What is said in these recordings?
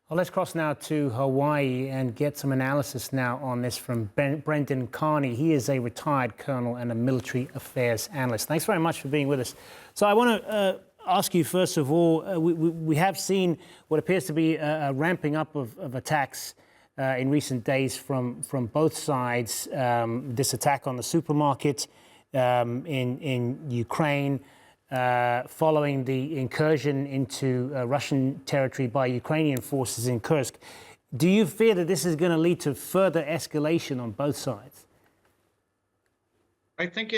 Well, let's cross now to Hawaii and get some analysis now on this from Brendan Kearney. He is a retired colonel and a military affairs analyst. Thanks very much for being with us. So I want to ask you, first of all, we have seen what appears to be a ramping up of attacks in recent days from both sides. This attack on the supermarket in Ukraine, following the incursion into Russian territory by Ukrainian forces in Kursk. Do you fear that this is going to lead to further escalation on both sides? I think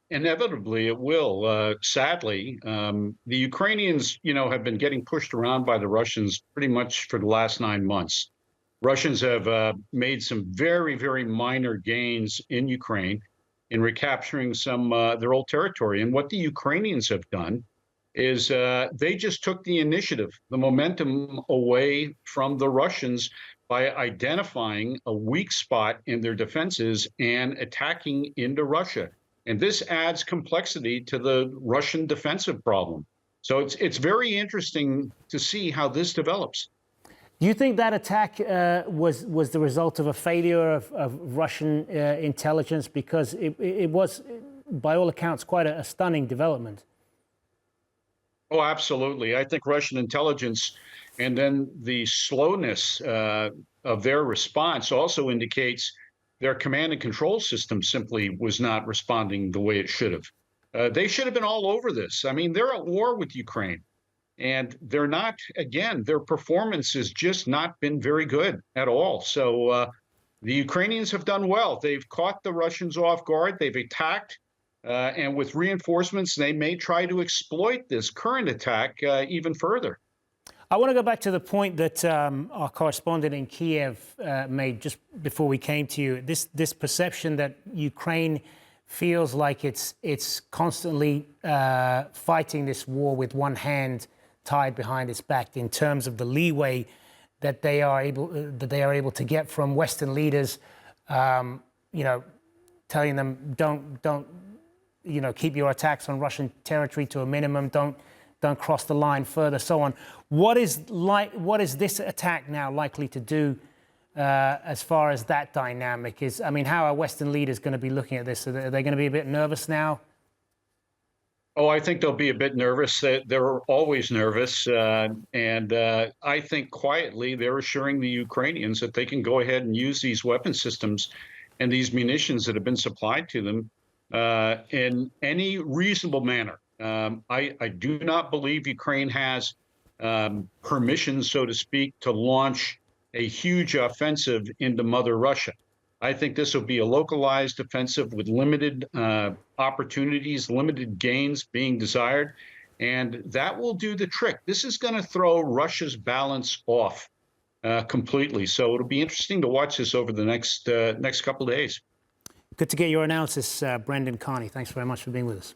inevitably it will. Sadly, the Ukrainians, have been getting pushed around by the Russians pretty much for the last 9 months. Russians have made some very, very minor gains in Ukraine in recapturing some their old territory. And what the Ukrainians have done is they just took the initiative, the momentum away from the Russians by identifying a weak spot in their defenses and attacking into Russia. And this adds complexity to the Russian defensive problem. So it's very interesting to see how this develops. Do you think that attack was the result of a failure of Russian intelligence? Because it was, by all accounts, quite a stunning development. Oh, absolutely. I think Russian intelligence and then the slowness of their response also indicates their command and control system simply was not responding the way it should have. They should have been all over this. I mean, they're at war with Ukraine. And they're not, again, their performance has just not been very good at all. So the Ukrainians have done well. They've caught the Russians off guard. They've attacked. And with reinforcements, they may try to exploit this current attack even further. I want to go back to the point that our correspondent in Kiev made just before we came to you. This perception that Ukraine feels like it's constantly fighting this war with one hand tied behind its back, in terms of the leeway that they are able to get from Western leaders, telling them don't keep your attacks on Russian territory to a minimum, don't cross the line further, so on. What is this attack now likely to do as far as that dynamic is? I mean, how are Western leaders going to be looking at this? Are they going to be a bit nervous now? Oh, I think they'll be a bit nervous. They're always nervous. And I think quietly they're assuring the Ukrainians that they can go ahead and use these weapon systems and these munitions that have been supplied to them in any reasonable manner. I do not believe Ukraine has permission, so to speak, to launch a huge offensive into Mother Russia. I think this will be a localized offensive with limited opportunities, limited gains being desired, and that will do the trick. This is going to throw Russia's balance off completely. So it'll be interesting to watch this over the next couple of days. Good to get your analysis, Brendan Kearney. Thanks very much for being with us.